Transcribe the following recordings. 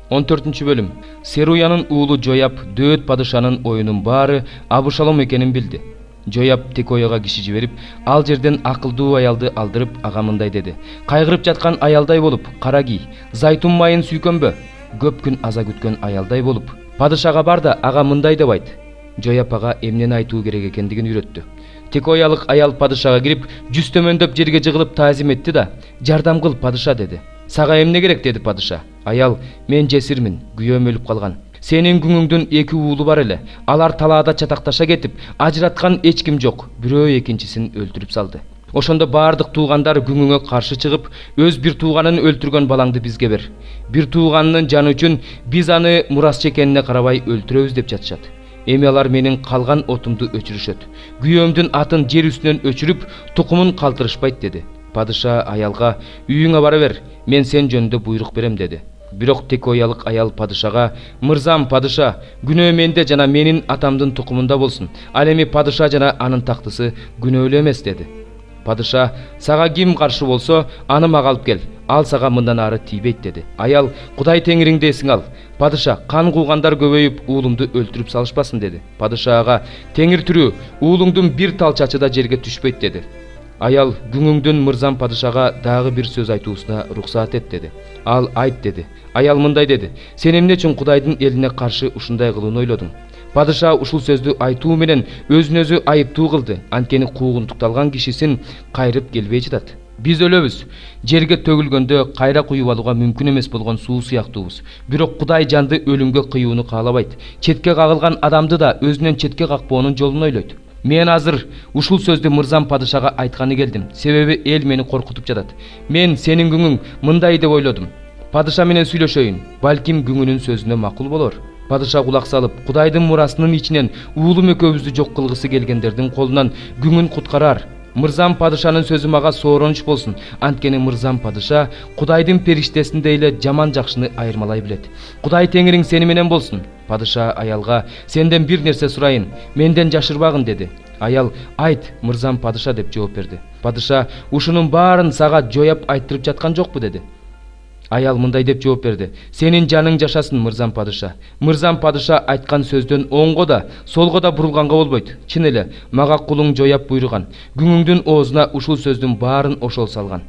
14-бөлүм. Серуянын уулу Жояб Дөөт падышанын оюнун баары Абушалом экенин билди. Жояб Текояга киши жиберип, ал жерден акылдуу аялды алдырып, ага мындай деди: "Кайгырып жаткан аялдай болуп, кара кий, зайтун майын сүйкөнбө, көп күн аза күткөн аялдай болуп. Падышага бар да ага мындай деп айт." Жояб ага эмнени айтуу керек экендигин үйрөттү. Текоялык аял падышага кирип, жүз төмөндөп жерге жыгылып таазим этти да: "Жардам кыл, падыша" деди. "Сага эмне керек?" деди падыша. Аял: "Мен жесирмин, күйөөм өлүп калган. Сенин күңүңдүн 2 уулу бар эле. Алар талаада чатакташа кетип, ажыраткан эч ким жок. Бирөө экинчисин өлтүрүп салды. Ошондо баардык туугандар күңүңө каршы чыгып, өз бир тууганын өлтүргөн балаңды бизге бер. Бир тууганынын жаны үчүн биз аны мурасчы экенине карабай өлтүрөбүз" деп жатышат. Эми алар менин калган отумду өчүрүшөт. Күйөөмдүн атын жер үстүнөн өчүрүп, тукумун калтырышпайт деди. Падыша аялга: "Үйүңө бара бер, мен сен жөнүндө буйрук берем" деди. Бирок Текоялык аял падышага: "Мырзам падыша, күнөө менде жана менин атамдын тукумунда болсун. Ал эми падыша жана анын тактысы күнөөлүү эмес" деди. Падыша: "Сага ким каршы болсо, аны мага алып кел. Ал сага мындан ары тийбейт" деди. Аял: "Кудай теңириңди эсиңе ал. Падыша, кан куугандар көбөйүп, уулумду өлтүрүп салышпасын" деди. Падыша ага: "Теңир түрүү, уулуңдун бир тал чачы да жерге түшпөйт" деди. Аял: "Күңүңдүн мырзам падышага дагы бир сөз айтуусуна уруксаат эт" деди. Ал: "Айт" деди. Аял мындай деди: "Сен эмне үчүн Кудайдын элине каршы ушундай кылууну ойлодуң?" Падыша ушул сөздү айтуу менен өзүн өзү айыптуу кылды. Анткени куугунтукталган кишисин кайрып келбей жатат. "Биз өлөбүз. Жерге төгүлгөндө кайра куюп алууга мүмкүн эмес болгон суу сыяктуубуз. Бирок Кудай жанды өлүмгө кыюуну каалабайт. Четке кагылган адамды да өзүнөн четке какпоонун жолун ойлойт. Мен азыр ушул сөздү мырзам падышага айтканы келдим. Себеби эл мени коркутуп жатат. Мен сенин күңүң мындай деп ойлодум. Падыша менен сүйлөшөйүн. Балким күңүнүн сөзүнө макул болор." Падыша кулак салып, Кудайдын мурасынын ичинен уулум экөөбүздү жок кылгысы келгендердин колунан күңүн куткарар. Мырзам падышанын сөзү мага сооронуч болсун. Анткени мырзам падыша Кудайдын периштесиндей эле жаман жакшыны айырмалай билет. Кудай теңириң сени менен болсун." Падыша аялга: "Сенден бир нерсе сурайын, менден жашырбагын" деди. Аял: "Айт, мырзам падыша" деп жооп берди. Падыша: "Ушунун баарын сага Жояб айттырып жаткан жокпу" деди. Аял мындай деп жооп берди: "Сенин жаның жашасын, мырзам падыша. Мырзам падыша айткан сөздөн оңго да, солго да бурулганга болбойт. Чын эле, мага кулуң Жояб буйруган. Күңүңдүн оозуна ушул сөздүн баарын ошол салган.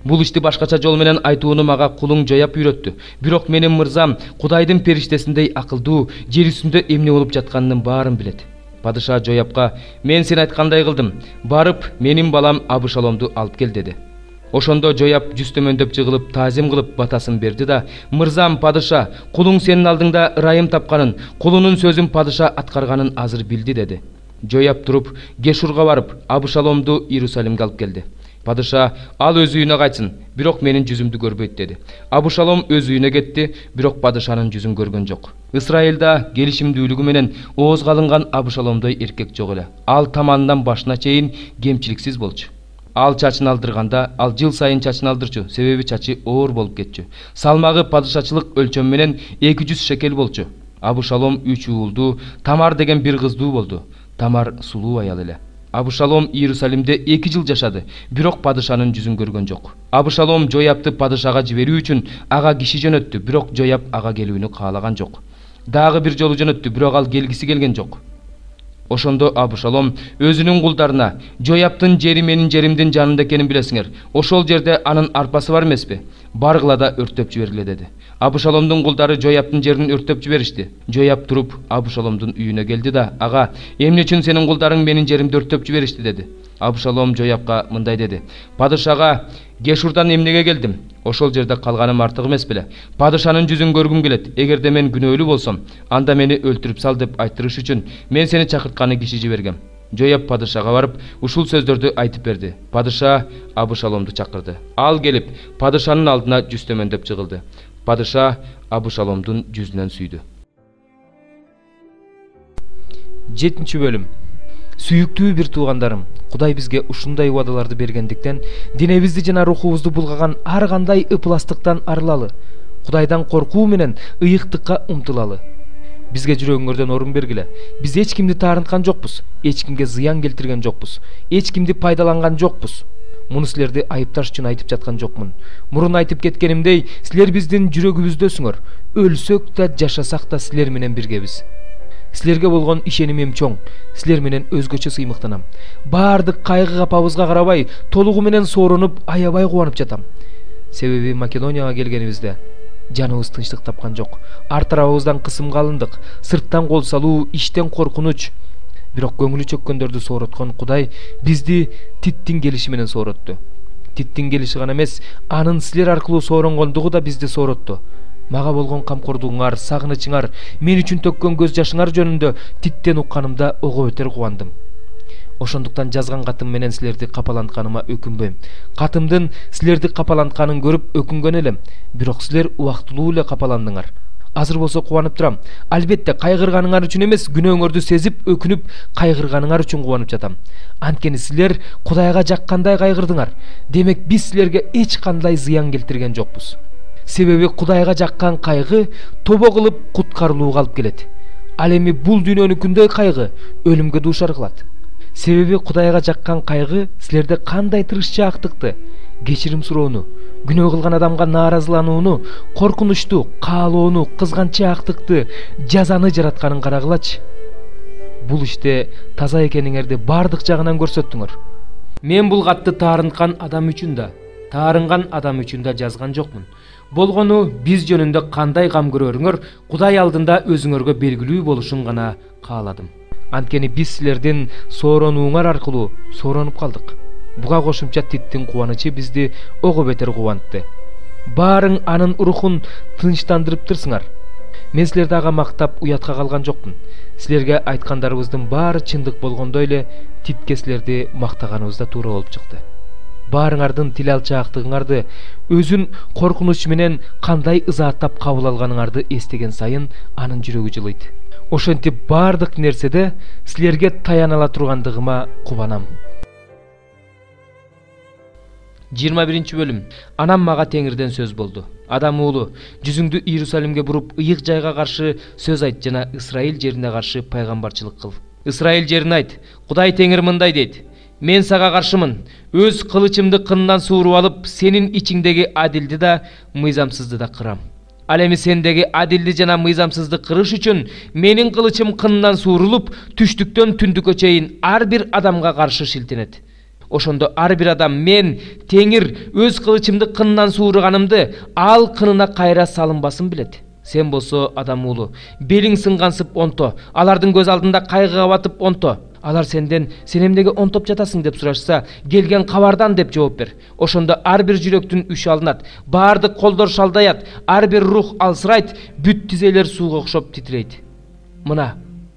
Бул ишти башкача жол менен айтууну мага кулуң Жояб үйрөттү. Бирок менин мырзам Кудайдын периштесиндей акылдуу, жер үстүндө эмне болуп жатканынын баарын билет." Падыша Жоябка: "Мен сен айткандай кылдым. Барып, менин балам Абушаломду алып кел" деди. Ошондо Жояб жүз төмөндөп жыгылып, таазим кылып батасын берди да: "Мырзам падыша, кулуң сенин алдыңда ырайым тапканын, кулунун сөзүн падыша аткарганын азыр билди" деди. Жояб туруп, Гешурга барып, Абушаломду Иерусалимге алып келди. Падыша: "Ал өз үйүнө кайтсын, бирок менин жүзүмдү көрбөйт" деди. Абушалом өз үйүнө кетти, бирок падышанын жүзүн көргөн жок. Исраилда келишимдүүлүгү менен оозго алынган Абушаломдой эркек жок эле. Ал таманынан башына чейин кемчиликсиз болчу. Ал чачын алдырганда, ал жыл сайын чачын алдырчу, себеби чачы оор болуп кетчү. Салмагы падышачылык өлчөм менен 200 шекел болчу. Абушалом 3 уулду, Тамар деген бир кыздуу болду. Тамар сулуу аял эле. Абушалом Иерусалимде 2 жыл жашады, бирок падышанын жүзүн көргөн жок. Абушалом Жоябты падышага жиберүү үчүн ага киши жөнөттү, бирок Жояб ага келүүнү каалаган жок. Дагы бир жолу жөнөттү, бирок ал келгиси келген жок. Ошондо Абушалом өзүнүн кулдарына: "Жоябтын жери менин жеримдин жанында экенин билесиңер. Ошол жерде анын арпасы бар эмеспи? Баргыла да өрттөп жибергиле" деди. Абушаломдун кулдары Жоябтын жерин өрттөп жиберишти. Жояб туруп Абушаломдун үйүнө келди да ага: "Эмне үчүн сенин кулдарың менин жеримди өрттөп жиберишти" деди. Абушалом Жоябка мындай деди: "Падышага Гешурдан эмнеге келдим? Ошол жерде калганым артык эмес беле? Падышанын жүзүн көргүм келет. Эгерде мен күнөөлүү болсом, анда мени өлтүрүп сал" деп айттырыш үчүн мен сени чакыртканы киши жибергем. Жояб падышага барып, ушул сөздөрдү айтып берди. Падыша Абушаломду чакырды. Ал келип, падышанын алдына жүз төмөндөп жыгылды. Падыша Абушаломдун жүзүнөн сүйдү. 7-бөлүм. Сүйүктүү бир туугандарым, Кудай бизге ушундай убадаларды бергендиктен, денебизди жана рухубузду булгаган ар кандай ыпластыктан арылалы, Кудайдан коркуу менен ыйыктыкка умтулалы. Бизге жүрөгүңөрдөн орун бергиле. Биз эч кимди таарынткан жокпуз, эч кимге зыян келтирген жокпуз, эч кимди пайдаланган жокпуз. Муну силерди айыпташ үчүн айтып жаткан жокмун. Мурун айтып кеткенимдей, силер биздин жүрөгүбүздөсүңөр. Өлсөк да, жашасак да силер менен биргебиз. Силерге болгон ишенимим чоң. Силер менен өзгөчө сыймыктанам. Баардык кайгы капабызга карабай, толугу менен сооронуп, аябай кубанып жатам. Себеби Македонияга келгенибизде жаныбыз тынчтык тапкан жок. Ар тарабыбыздан кысымга алындык. Сырттан кол салуу, иштен коркунуч. Бирок көңүлү чөккөндөрдү соороткон Кудай бизди Титтин келиши менен сооротtu. Титтин келиши гана эмес, анын силер аркылуу сооронгондугу да бизди сооротту. Мага болгон камкордугуңар, сагынычыңар, мен үчүн төккөн көз жашыңар жөнүндө Титтен укканымда ого бетер кубандым. Ошондуктан жазган катым менен силерди капалантканыма өкүнбөйм. Катымдын силерди капалантканын көрүп өкүнгөн элем, бирок силер убактылуу эле капаландыңар. Азыр болсо кубанып турам. Албетте кайгырганыңар үчүн эмес, күнөөңөрдү сезип, өкүнүп, кайгырганыңар үчүн кубанып жатам. Анткени силер Кудайга жаккандай кайгырдыңар. Демек биз силерге эч кандай зыян келтирген жокпуз. Себеби Кудайга жаккан кайгы тобо кылып куткарылууга алып келет. Ал эми бул дүйнөнүкүндөй кайгы өлүмгө дуушар кылат. Себеби Кудайга жаккан кайгы силерде кандай тырышчаактыкты, кечирим суроону, күнөө кылган адамга нааразыланууну, коркунучту, каалоону, кызганчаактыкты, жазаны жаратканын карагылачы. Бул иште таза экениңерди бардык жагынан көрсөттүңөр. Мен бул катты таарынткан адам үчүн да жазган жокмун. Болгону биз жөнүндө кандай кам көрөрүңөр Кудай алдында өзүңөргө белгилүү болушун гана кааладым. Анткени биз силердин сооронууңар аркылуу сооронуп калдык. Буга кошумча Титтин кубанычы бизди ого бетер кубантты. Баарың анын рухун тынчтандырып турсуңар. Мен силерди ага мактап уятка калган жокмун. Силерге айткандарыбыздын баары чындык болгондой эле Титке силерди мактаганыбыз да туура болуп чыкты. Баарыңардын тил алчаактыгыңарды, өзүн коркунуч менен кандай ызааттап кабыл алганыңарды эстеген сайын анын жүрөгү жылыйт. Ошентип бардык нерседе силерге таяна ала тургандыгыма кубанам. 21 бөлүм. Анам мага Теңирден сөз болду. Адам уулу, жүзүңдү Иерусалимге буруп, ыйык жайга каршы сөз айт жана Исраил жерине каршы пайгамбарчылык кыл. Исраил жерине айт: Кудай Теңир мындай дейт: Мен сага каршымын. Өз кылычымды кынынан сууруп алып, сенин ичиңдеги адилди да, мыйзамсызды да кырам. Ал эми сендеги адилди жана мыйзамсызды кырыш үчүн менин кылычым кынынан суурулуп, түштүктөн түндүккө чейин ар бир адамга каршы шилтенет. Ошондо ар бир адам мен Теңир өз кылычымды кынынан suuruганымды ал кынына кайра салынбасын билет. Сен болсо, адам уулу, белиң сынгансып онто, алардын көз алдында кайгыга батып онто. Алар сенден сен эмнеге онтоп жатасың деп сурашса, келген кабардан деп жооп бер. Ошондо ар бир жүрөктүн үшү алынат, баардык колдор шалдаят, ар бир рух алсырайт, бүт тизелер сууга окшоп титирейт. Мына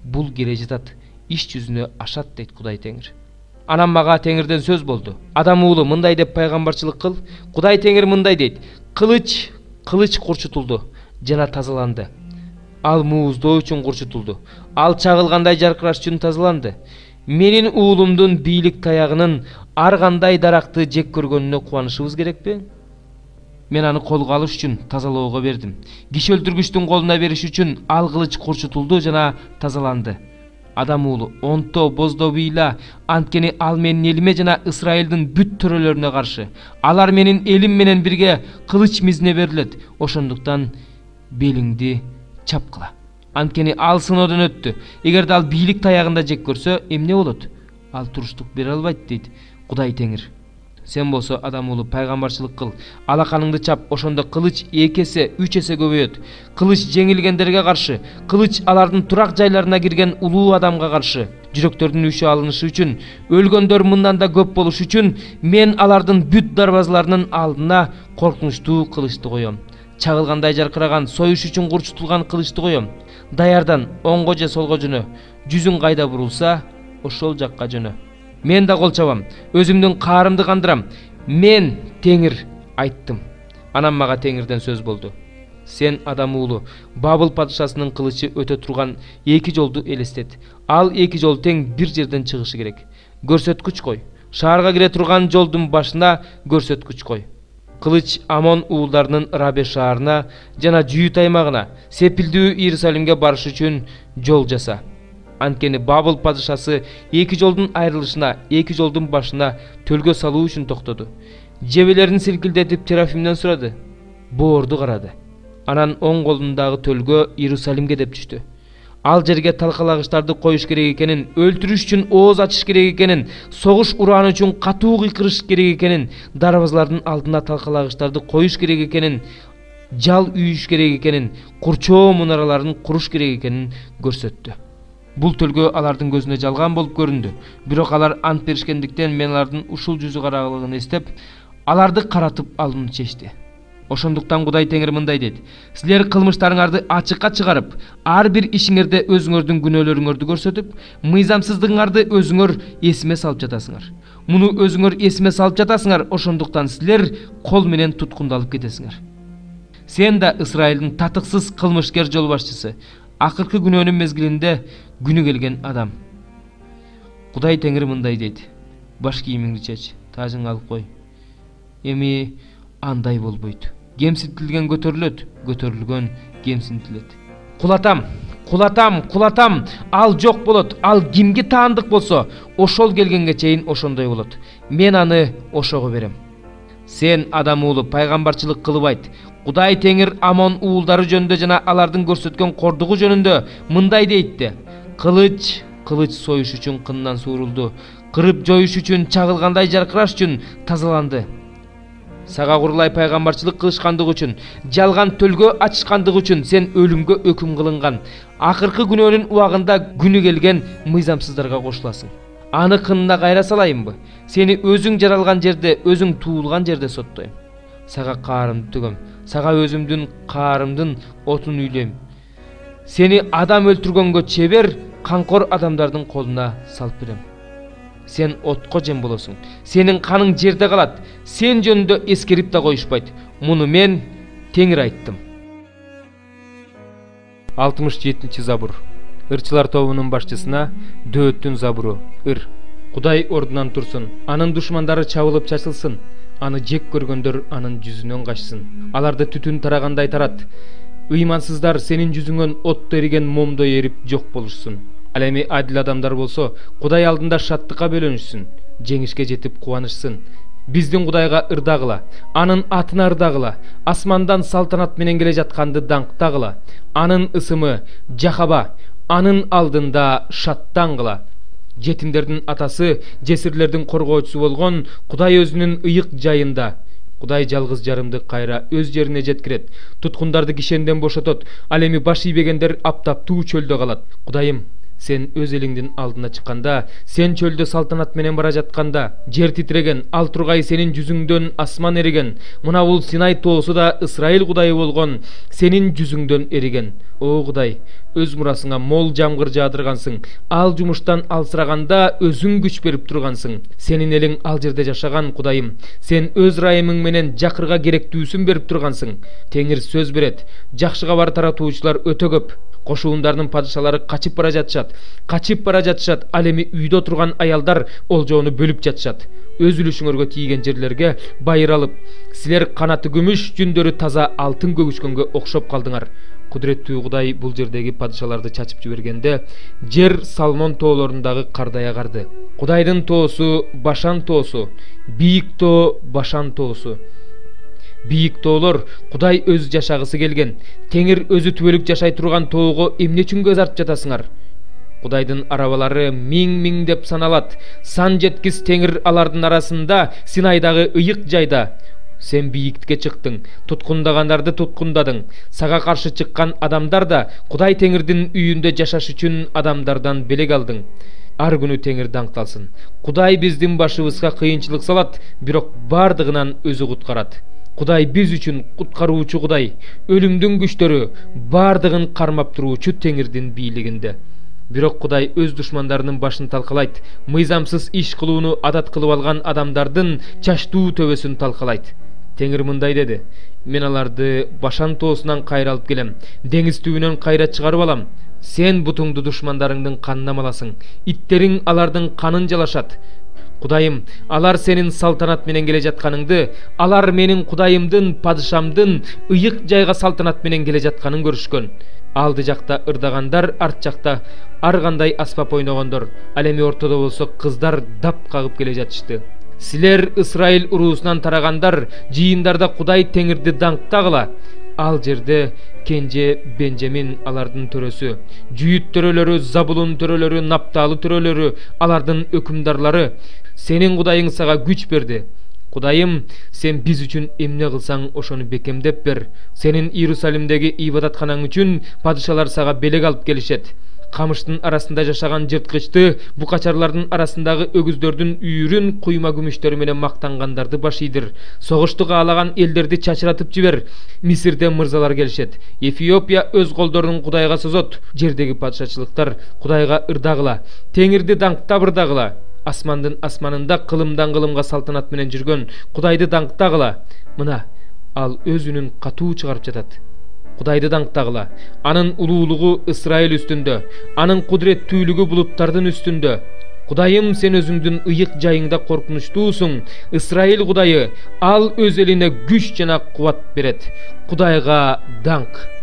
бул келе жатат, иш жүзүнө ашат дейт Кудай Теңир. Анам мага Теңирден сөз болду. Адам уулу, мындай деп пайгамбарчылык кыл. Кудай Теңир мындай дейт: кылыч курчутулду жана тазаланды. Ал мууздоо үчүн курчутулду. Ал чагылгандай жаркыраш үчүн тазаланды. Менин уулумдун бийлик таягынын ар кандай даракты жек көргөнүнө кубанышыбыз керекпи? Мен аны колго алыш үчүн тазалоого бердим. Киши өлтүргүчтүн колуна бериш үчүн ал кылыч курчутулду жана тазаланды. Адам уулу, онто боздо бийла, анткени ал менин элиме жана Исраилдин бүт төрөлөрүнө каршы. Алар менин элим менен бирге кылыч мизине берилет. Ошондуктан белиңди чапкыла. Анткени ал сыноодон өттү. Эгерде ал бийлик таягында жек көрсө, эмне болот? Ал туруштук бере албайт дейт Кудай Теңир. Сен болсо, адам уулу, пайгамбарчылык кыл. Алаканыңды чап, ошондо кылыч 2 эсе, 3 эсе көбөйөт. Кылыч жеңилгендерге каршы, кылыч алардын турак жайларына кирген улуу адамга каршы. Жүрөктөрдүн үшү алынышы үчүн, өлгөндөр мындан да көп болуш үчүн мен алардын бүт дарбазаларынын алдына коркунучтуу кылычты коём. Чагылгандай жаркыраган, союш үчүн курчутулган кылычты коём. Даярдан оңго же солго жөнө. Жүзүң кайда бурулса, ошол жакка жөнө. Мен да кол чабам, өзүмдүн каарымды кандырам. Мен Теңир айттым. Анам мага Теңирден сөз болду. Сен, адам уулу, Бабыл падышасынын кылычы өтө турган 2 жолду элестет. Ал 2 жол тең бир жерден чыгышы керек. Көрсөткүч кой. Шаарга кире турган жолдун башына көрсөткүч кой. Кылыч Амон уулдарынын Рабе шаарына жана Жүйүт аймагына, Сепилдүү Иерусалимге барыш үчүн жол жаса. Анткени Бабыл падышасы эки жолдун айрылышына, эки жолдун башына төлгө салуу үчүн токтоду. Жебелерин силкилдетип Терафимден сурады. Боорду карады. Анан оң колундагы төлгө Иерусалимге деп түштү. Ал жерге талкалагычтарды коюш керек экенин, өлтүрүш үчүн ооз ачыш керек экенин, согуш урааны үчүн катуу кыйкырыш керек экенин, дарбазалардын алдына талкалагычтарды коюш керек экенин, жал үйүш керек экенин, курчоо мунараларын куруш керек экенин көрсөттү. Бул төлгө алардын көзүнө жалган болуп көрүндү. Бирок алар ант беришкендиктен мен алардын ушул жүзү каралыгын эстеп, аларды каратып алууну чечти. Ошондуктан Кудай Теңир мындай дейт: силер кылмыштарыңарды ачыкка чыгарып, ар бир ишиңерде өзүңөрдүн күнөөлөрүңөрдү көрсөтүп, мыйзамсыздыгыңарды өзүңөр эсиме салып жатасыңар. Муну өзүңөр эсиме салып жатасыңар, ошондуктан силер кол менен туткундалып кетесиңер. Сен да Исраилдин татыксыз кылмышкер жол башчысы, акыркы күнөөнүн мезгилинде күнү келген адам. Кудай Теңир мындай дейт: баш кийимиңди чеч, тажыңды алып кой. Эми андай болбойт. Кемсинтилген көтөрүлөт, көтөрүлгөн кемсинтилет. Кулатам, кулатам, кулатам, ал жок болот. Ал кимге таандык болсо, ошол келгенге чейин ошондой болот. Мен аны ошого берем. Сен адам уулу пайгамбарчылык кылып айт. Кудай Теңир Амон уулдары жөнүндө жана алардын көрсөткөн кордугу жөнүндө мындай дейтти: кылыч, кылыч союш үчүн кындан суурулду, кырып жоюш үчүн чагылгандай жаркыраш үчүн тазаланды. Сага курулай пайгамбарчылык кылышкандык үчүн, жалган төлгө ачышкандык үчүн сен өлүмгө өкүм кылынган. Акыркы күнөөнүн убагында күнү келген мыйзамсыздарга кошуласың. Аны кынына кайра салайынбы? Сени өзүң жаралган жерде, өзүң туулган жерде соттойм. Сага каарымды төгөм, сага өзүмдүн каарымдын отун үйлөйм. Сени адам өлтүргөнгө чебер, канкор адамдардын колуна салып берем. Сен отко жем болосуң. Сенин каның жерде калат. Сен жөнүндө эскерип да коюшпайт. Муну мен Теңир айттым. 67-чи забур. Ырчылар тобунун башчысына Дөөттүн забуру. Ыр. Кудай ордунан турсун. Анын душмандары чабылып чачылсын. Аны жек көргөндөр анын жүзүнөн качсын. Аларды түтүн тарагандай тарат. Ыймансыздар сенин жүзүңөн отто эриген момдой эрип жок болушсун. Ал эми адил адамдар болсо, Кудай алдында шаттыкка бөлөнүшсүн, жеңишке жетип кубанышсын. Биздин Кудайга ырдагыла, анын атына ырдагыла, асмандан салтанат менен келе жатканды даңктагыла. Анын ысымы Жахаба, анын алдында шаттангыла. Жетимдердин атасы, жесирлердин коргоочусу болгон Кудай өзүнүн ыйык жайында. Кудай жалгыз жарымды кайра өз жерине жеткирет. Туткундарды кишенден бошотот. Ал эми баш ийбегендер аптаптуу чөлдө калат. Кудайым, сен өз элиңдин алдына чыкканда, сен чөлдө салтанат менен бара жатканда, жер титиреген, ал тургай сенин жүзүңдөн асман эриген. Мына бул Синай тоосу да Исраил Кудайы болгон сенин жүзүңдөн эриген. О Кудай, өз мурасыңа мол жамгыр жаадыргансың. Ал жумуштан алсыраганда өзүң күч берип тургансың. Сенин элиң ал жерде жашаган, Кудайым. Сен өз ырайымың менен жакырга керектүүсүн берип тургансың. Теңир сөз берет. Жакшы кабар таратуучулар өтө көп. Кошуундардын падышалары качып бара жатышат. Ал эми үйдө турган аялдар олжоону бөлүп жатышат. Өз үлүшүңөргө тийген жерлерге байыр алып, силер канаты күмүш, жүндөрү таза алтын көгүшкөнгө окшоп калдыңар. Кудуреттүү Кудай бул жердеги падышаларды чачып жибергенде, жер Салмон тоолорундагы кардай агарды. Кудайдын тоосу Башан тоосу, бийик тоо Башан тоосу. Бийик тоолор Кудай өз жашагысы келген. Теңир өзү түбөлүк жашай турган тоого эмне үчүн көз артып жатасыңар? Кудайдын арабалары миң деп саналат. Сан жеткис Теңир алардын арасында, Синайдагы ыйык жайда. Сен бийиктикке чыктың, туткундагандарды туткундадың. Сага каршы чыккан адамдар да Кудай Теңирдин үйүндө жашаш үчүн адамдардан белек алдың. Ар күнү Теңир даңкталсын. Кудай биздин башыбызга кыйынчылык салат, бирок бардыгынан өзү куткарат. Кудай биз үчүн куткаруучу Кудай, өлүмдүн күчтөрү бардыгын кармап туруучу Теңирдин бийлигинде. Бирок Кудай өз душмандарынын башын талкалайт. Мыйзамсыз иш кылууну адат кылып алган адамдардын чачтуу төбөсүн талкалайт. Теңир мындай деди: мен аларды Башан тоосунан кайра алып келем, деңиз түбүнөн кайра чыгарып алам. Сен бутуңду душмандарыңдын канына маласың, иттериң алардын канын жалашат. Кудайым, алар сенин салтанат менен келе жатканыңды, алар менин Кудайымдын, падышамдын ыйык жайга салтанат менен келе жатканын көрүшкөн. Алды жакта ырдагандар, арт жакта ар кандай аспап ойногондор. Ал эми ортодо болсо кыздар дап кагып келе жатышты. Силер Исраил уруусунан тарагандар, жыйындарда Кудай Теңирди даңктагыла. Ал жерде Кенже Бенжамин алардын төрөсү, Жүйүт төрөлөрү, Забулун төрөлөрү, Напталы төрөлөрү, алардын өкүмдарлары. Сенин Кудайың сага күч берди. Кудайым, сен биз үчүн эмне кылсаң, ошону бекемдеп бер. Сенин Иерусалимдеги ибадатканаң үчүн падышалар сага белек алып келишет. Камыштын арасында жашаган жырткычты, букачарлардын арасындагы өгүздөрдүн үйүрүн куйма күмүштөрү менен мактангандарды башыйдыр. Согушту каалаган элдерди чачыратып жибер. Мисирде мырзалар келишет. Эфиопия өз колдорун Кудайга созот. Жердеги падышачылыктар Кудайга ырдагыла. Теңирди даңктап ырдагыла. Асмандын асманында кылымдан кылымга салтанат менен жүргөн Кудайды даңктагыла. Мына, ал өзүнүн катуу чыгарып жатат. Кудайды даңктагыла. Анын улуулугу Исраил үстүндө, анын кудуреттүүлүгү булуттардын үстүндө. Кудайым, сен өзүңдүн ыйык жайыңда коркунучтуусуң. Исраил Кудайы, ал өз элине күч жана кубат берет. Кудайга даңк.